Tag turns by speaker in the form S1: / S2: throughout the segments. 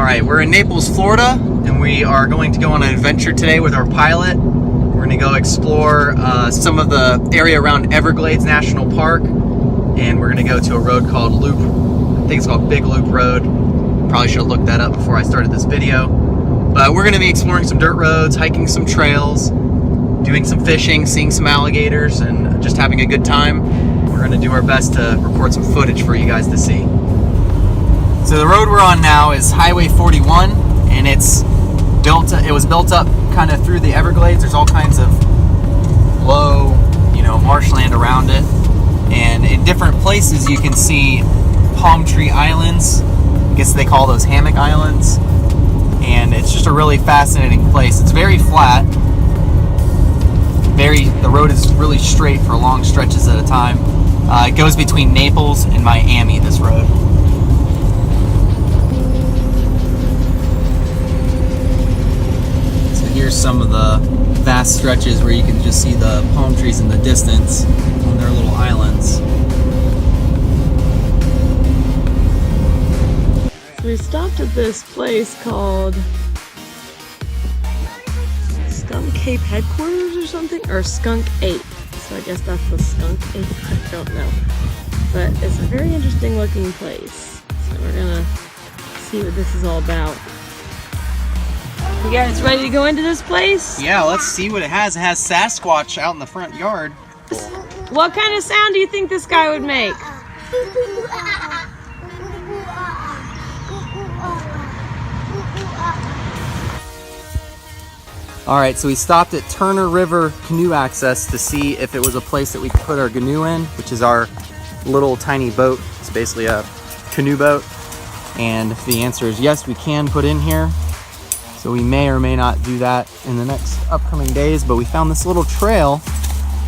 S1: Alright, we're in Naples, Florida, and we are going to go on an adventure today with our pilot. We're going to go explore some of the area around Everglades National Park, and we're going to go to a road called Loop, I think it's called Big Loop Road. Probably should have looked that up before I started this video. But we're going to be exploring some dirt roads, hiking some trails, doing some fishing, seeing some alligators, and just having a good time. We're going to do our best to record some footage for you guys to see. So the road we're on now is Highway 41, and it was built up kind of through the Everglades. There's all kinds of low, marshland around it. And in different places you can see palm tree islands. I guess they call those hammock islands. And it's just a really fascinating place. It's very flat. The road is really straight for long stretches at a time. It goes between Naples and Miami, this road. Here's some of the vast stretches where you can just see the palm trees in the distance on their little islands.
S2: So we stopped at this place called Skunk Ape Headquarters or something, or Skunk Ape. So I guess that's the Skunk Ape, I don't know. But it's a very interesting looking place. So we're gonna see what this is all about. You guys ready to go into this place?
S1: Yeah, let's see what it has. It has Sasquatch out in the front yard.
S2: What kind of sound do you think this guy would make?
S1: Alright, so we stopped at Turner River Canoe Access to see if it was a place that we could put our canoe in, which is our little tiny boat. It's basically a canoe boat. And the answer is yes, we can put in here. So we may or may not do that in the next upcoming days, but we found this little trail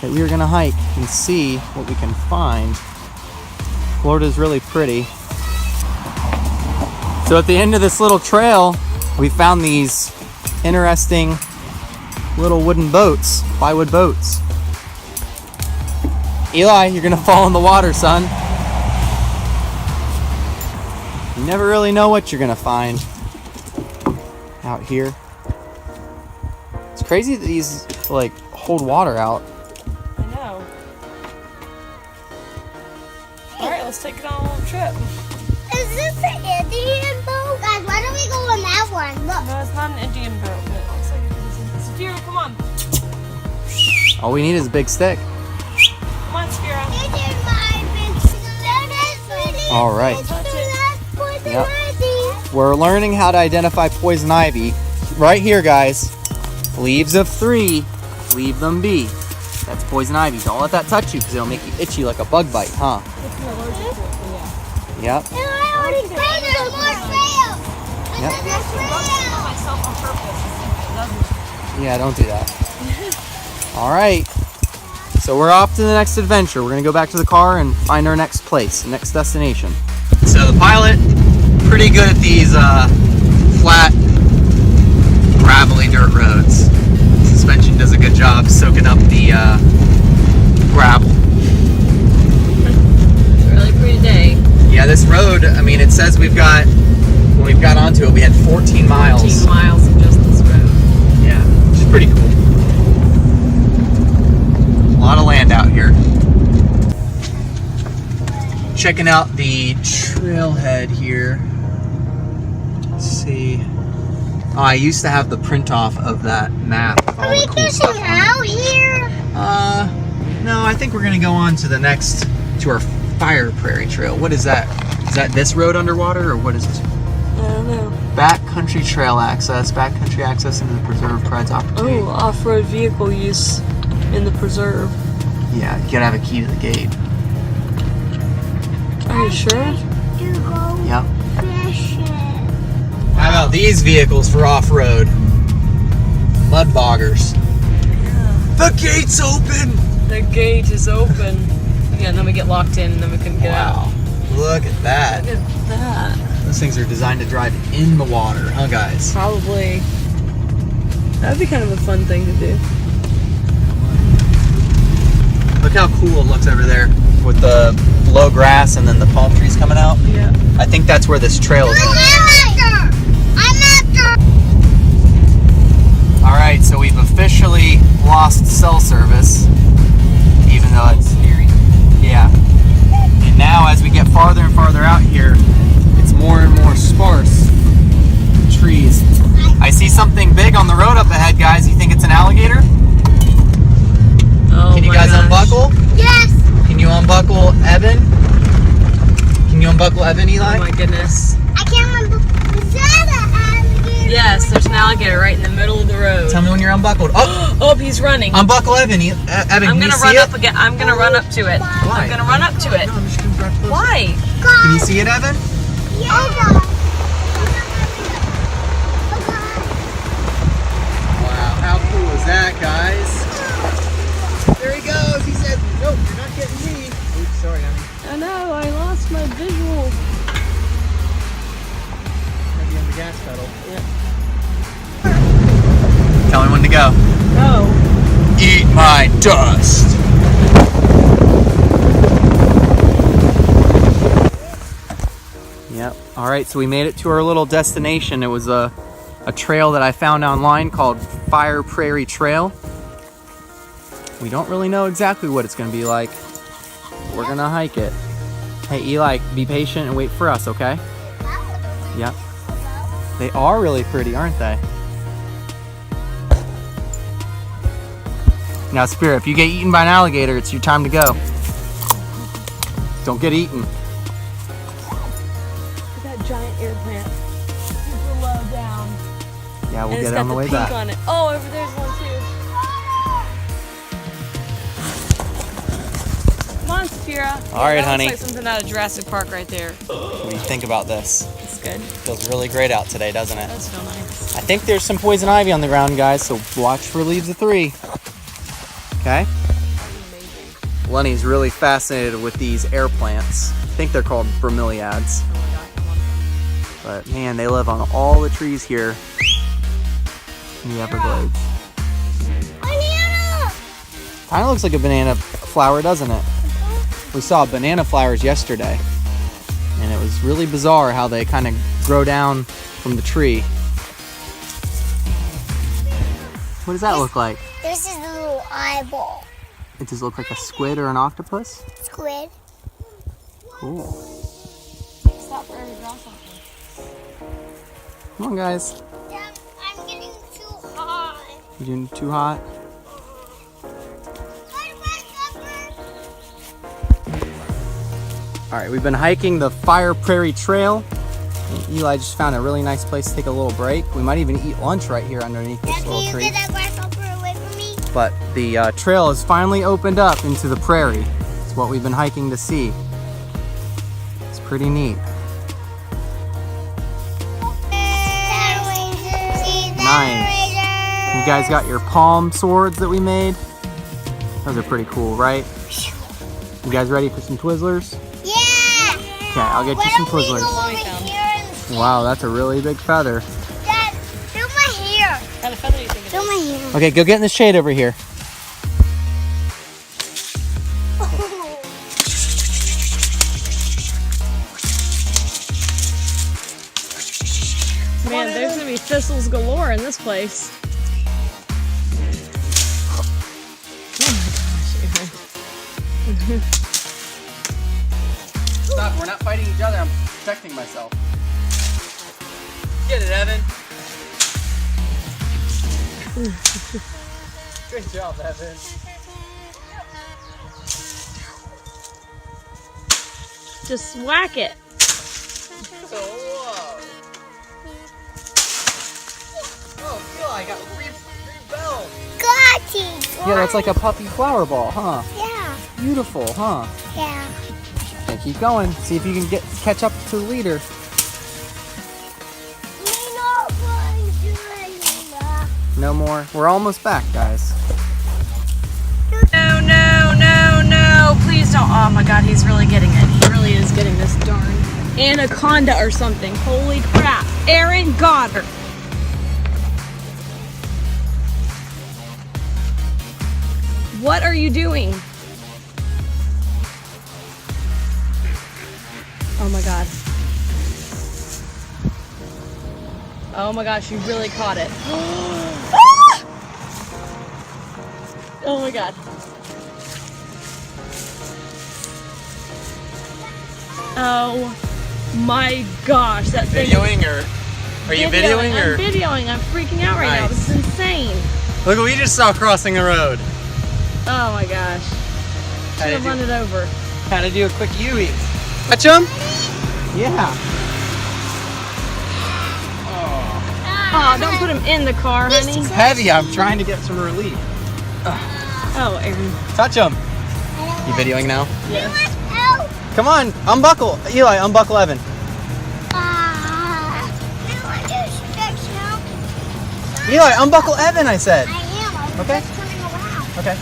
S1: that we were gonna hike and see what we can find. Florida's really pretty. So at the end of this little trail, we found these interesting little wooden boats, plywood boats. Eli, you're gonna fall in the water, son. You never really know what you're gonna find out here. It's crazy that these hold water out.
S2: I know. Alright, let's take it on a little trip.
S3: Is this an Indian boat? Guys, why don't we go on that one? Look.
S2: No, it's not an Indian boat, but it looks like it's Safira, come on.
S1: All we need is a big stick.
S2: Come on, Safira.
S1: All right. Yep. We're learning how to identify poison ivy. Right here, guys. Leaves of 3, leave them be. That's poison ivy. Don't let that touch you because it'll make you itchy like a bug bite, huh? Yep. Yeah, don't do that. All right. So we're off to the next adventure. We're going to go back to the car and find our next place, next destination. So the pilot, pretty good at these flat, gravelly dirt roads. Suspension does a good job soaking up the gravel.
S2: It's a really pretty day.
S1: Yeah, this road, I mean, it says when we've got onto it, we had 14 miles.
S2: 14 miles of just this road.
S1: Yeah, which is pretty cool. A lot of land out here. Checking out the trailhead here. Let's see. Oh, I used to have the print off of that map.
S3: Are we fishing out here?
S1: No, I think we're gonna go on to our Fire Prairie Trail. What is that? Is that this road underwater, or what is this?
S2: I don't know.
S1: Backcountry trail access. Backcountry access into the preserve provides opportunity.
S2: Oh, off-road vehicle use in the preserve.
S1: Yeah, you gotta have a key to the gate.
S2: Are you sure?
S3: To go
S1: Yep.
S3: fishing.
S1: How about these vehicles for off-road? Mud boggers. The gate's open!
S2: The gate is open. Yeah, and then we get locked in and then we couldn't get out.
S1: Wow. Look at that.
S2: Look at that.
S1: Those things are designed to drive in the water, huh guys?
S2: Probably. That'd be kind of a fun thing to do.
S1: Look how cool it looks over there with the low grass and then the palm trees coming out.
S2: Yeah.
S1: I think that's where this trail is. officially lost cell service, even though it's scary. Yeah. And now as we get farther and farther out here, it's more and more sparse trees. I see something big on the road up ahead, guys. You think it's an alligator?
S2: Oh,
S1: can you guys unbuckle?
S3: Yes.
S1: Can you unbuckle Evan? Can you unbuckle Evan, Eli?
S2: Oh my goodness.
S3: I can't remember. Is that an alligator?
S2: Yes, there's an alligator right in the middle of the road.
S1: Tell me when you're unbuckled. Oh,
S2: Oh, he's running.
S1: unbuckle Evan. Evan,
S2: I'm
S1: can you
S2: gonna
S1: see
S2: run
S1: it?
S2: up again. I'm gonna run up to it.
S1: Why?
S2: I'm gonna run up to it.
S1: No, I'm just gonna drive closer.
S2: Why?
S1: Can you see it, Evan?
S3: Yeah. Oh, God.
S1: Wow, how cool is that, guys? There he goes. He said, "Nope, you're not getting me." Oops, sorry, honey.
S2: I know, I lost my visual.
S1: Maybe on the gas pedal.
S2: Yep.
S1: Tell me when to go.
S2: Go.
S1: Eat my dust. Yep. All right, so we made it to our little destination. It was a trail that I found online called Prairie Trail. We don't really know exactly what it's going to be like. We're going to hike it. Hey, Eli, be patient and wait for us, okay? Yep. They are really pretty, aren't they? Now, Spirit, if you get eaten by an alligator, it's your time to go. Don't get eaten.
S2: Look at that giant air plant. Super low down.
S1: Yeah, we'll
S2: And
S1: get
S2: it's
S1: it on
S2: got
S1: the way
S2: pink
S1: back.
S2: on it. Oh, over there's one too. Come on, Sphira.
S1: All right,
S2: that
S1: honey.
S2: Looks like something out of Jurassic Park right there.
S1: What do you think about this?
S2: It's good.
S1: Feels really great out today, doesn't it?
S2: That's so nice.
S1: I think there's some poison ivy on the ground, guys, so watch for leaves of 3. Okay?
S2: Amazing.
S1: Lenny's really fascinated with these air plants. I think they're called bromeliads.
S2: Oh my gosh, I want
S1: But man, they live on all the trees here in the Everglades.
S3: Banana.
S1: Kind of looks like a banana flower, doesn't it? We saw banana flowers yesterday, and it was really bizarre how they kind of grow down from the tree. What does that look like?
S3: This is a little eyeball.
S1: It does look like a squid or an octopus.
S3: Squid.
S1: Cool.
S2: Stop for every draw something.
S1: Come on, guys.
S3: Dad, I'm getting too hot.
S1: You doing too hot? All right, we've been hiking the Prairie Trail. And Eli just found a really nice place to take a little break. We might even eat lunch right here underneath this
S3: Dad,
S1: little
S3: can you
S1: tree.
S3: get that grasshopper away from me?
S1: But the trail has finally opened up into the prairie. It's what we've been hiking to see. It's pretty neat. Nice. You guys got your palm swords that we made? Those are pretty cool, right? You guys ready for some Twizzlers?
S3: Yeah.
S1: Okay, I'll get you some Twizzlers. Wow, that's a really big feather.
S3: Dad, feel my hair.
S2: What kind of feather do you think it
S3: Feel
S2: is?
S3: my hair.
S1: Okay, go get in the shade over here.
S2: Man, there's gonna be thistles galore in this place. Oh my gosh, Aaron.
S1: Stop, we're not fighting each other. I'm protecting myself. Get it, Evan. Good job, Evan.
S2: Just whack it.
S1: So, whoa. Oh, Eli got rebelled.
S3: Got it.
S1: Yeah, that's like a puppy flower ball, huh?
S3: Yeah.
S1: Beautiful, huh?
S3: Yeah.
S1: Okay, keep going. See if you can catch up to the leader. No more. We're almost back, guys.
S2: No, no, no, no. Please don't. Oh my god, he's really getting it. He really is getting this darn anaconda or something. Holy crap. Aaron got her. What are you doing? Oh my god. Oh my gosh, you really caught it. Oh my god. Oh my gosh, that thing.
S1: Videoing or are you videoing or?
S2: I'm videoing. I'm freaking out right now. This is insane.
S1: Look what we just saw crossing the road.
S2: Oh my gosh. Should have run it over.
S1: Had to do a quick U-E. Catch him? Yeah.
S2: Oh, don't put him in the car, honey.
S1: It's heavy. I'm trying to get some relief.
S2: Oh, Aaron.
S1: Touch him. You videoing now?
S2: Yes.
S1: Come on, unbuckle. Eli, unbuckle Evan. Eli, unbuckle Evan, I said.
S3: I am.
S1: Okay.
S3: Just coming around.
S1: Okay.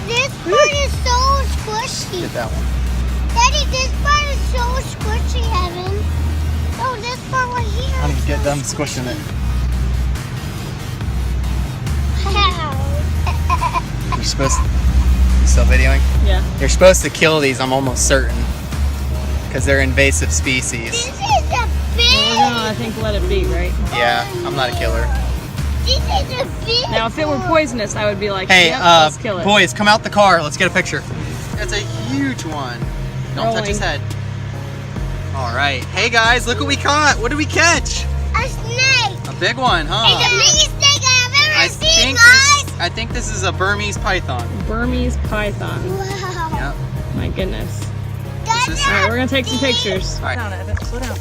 S3: This part is so squishy.
S1: Get that one.
S3: Daddy, this part is so squishy, Evan. Oh, this part right here.
S1: I need to get them squishing it. You're supposed to... You still videoing?
S2: Yeah.
S1: You're supposed to kill these, I'm almost certain. Because they're invasive species.
S3: This is a big.
S2: No, I think let it be, right?
S1: Yeah, I'm not a killer.
S3: This is a big.
S2: Now, if it were poisonous, I would be like,
S1: Hey,
S2: yep, let's kill it.
S1: boys, come out the car. Let's get a picture. That's a huge one. Don't touch his head. All right. Hey, guys, look what we caught. What did we catch?
S3: A snake.
S1: A big one, huh?
S3: It's the biggest snake I've ever seen, guys.
S1: I think this is a Burmese python.
S2: Burmese python.
S3: Wow.
S1: Yep.
S2: My goodness.
S3: That's
S1: This is-
S2: All right, we're going to take some pictures.
S1: All right. Slow down, Evan. Slow down.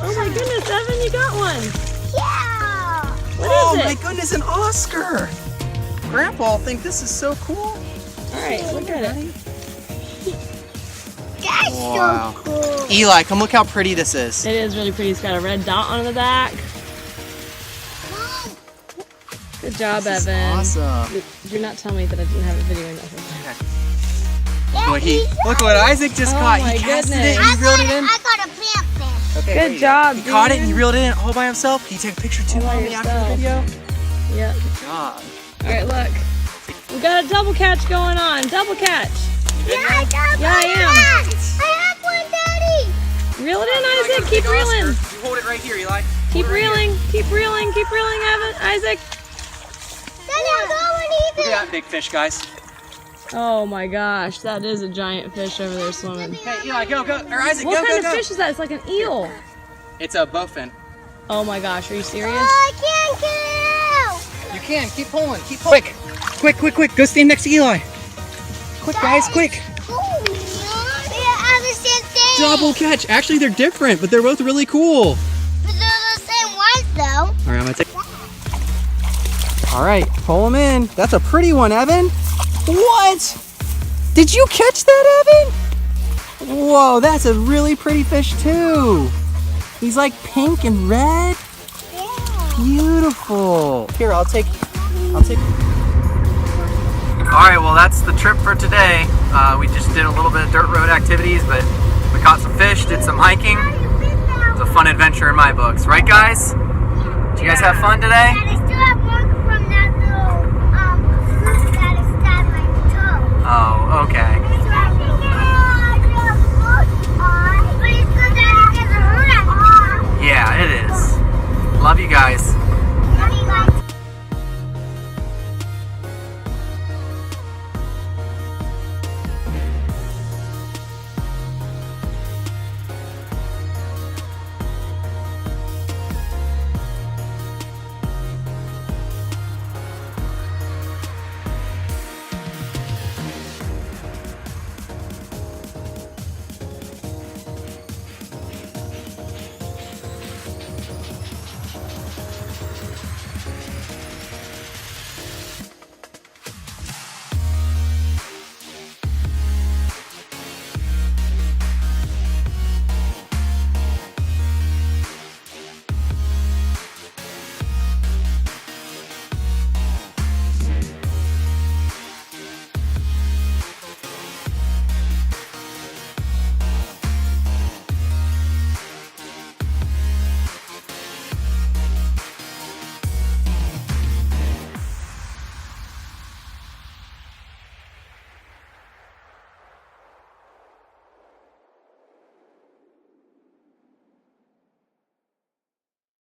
S2: Oh my goodness, Evan, you got one.
S3: Yeah.
S2: What is
S1: my
S2: it?
S1: goodness, an Oscar. Grandpa will think this is so cool.
S2: All right, look at it.
S3: That's
S1: Wow.
S3: so cool.
S1: Eli, come look how pretty this is.
S2: It is really pretty. It's got a red dot on the back. Good job,
S1: This is
S2: Evan.
S1: awesome.
S2: You're not telling me that I didn't have a video in that.
S1: Look what Isaac just
S2: Oh
S1: caught.
S2: my
S1: He casted
S2: goodness.
S1: it and he reeled it in.
S3: I got a panfish.
S1: Okay,
S2: Good
S1: there you go.
S2: job,
S1: He caught it and he
S2: dude.
S1: reeled it in all by himself. Can you take a picture too,
S2: All by
S1: Mommy, after the
S2: yourself.
S1: video?
S2: Yep.
S1: Good job.
S2: All right, look. We got a double catch going on. Double catch.
S3: Yeah, I got
S2: Yeah, I am.
S3: I have one, Daddy.
S2: Reel it in, Isaac. Keep reeling.
S1: You hold it right here, Eli.
S2: Keep
S1: Hold it right
S2: reeling. Keep reeling. Keep reeling, Evan. Isaac.
S3: Daddy, I'm going
S1: here. Look
S3: even.
S1: at that big fish, guys.
S2: Oh my gosh, that is a giant fish over there swimming.
S1: Hey, Eli, go. Or Isaac,
S2: What
S1: go,
S2: kind
S1: go,
S2: of
S1: go.
S2: fish is that? It's like an eel.
S1: It's a bowfin.
S2: Oh my gosh, are you serious?
S3: Oh, I can't get it out.
S1: You can. Keep pulling. Keep pulling. Quick. Go stand next to Eli. Quick, guys, quick.
S3: Oh, yeah, I'm the same thing.
S1: Double catch. Actually, they're different, but they're both really cool.
S3: But they're the same ones, though.
S1: All right, I'm gonna take. All right, pull them in. That's a pretty one, Evan. What? Did you catch that, Evan? Whoa, that's a really pretty fish too. He's like pink and red.
S3: Yeah.
S1: Beautiful. Here, I'll take. All right, well, that's the trip for today. We just did a little bit of dirt road activities, but we caught some fish, did some hiking. It was a fun adventure in my books, right, guys? Did you guys have fun today?
S3: And I still have more from that little fruit that is stabbed my toe.
S1: Oh, okay.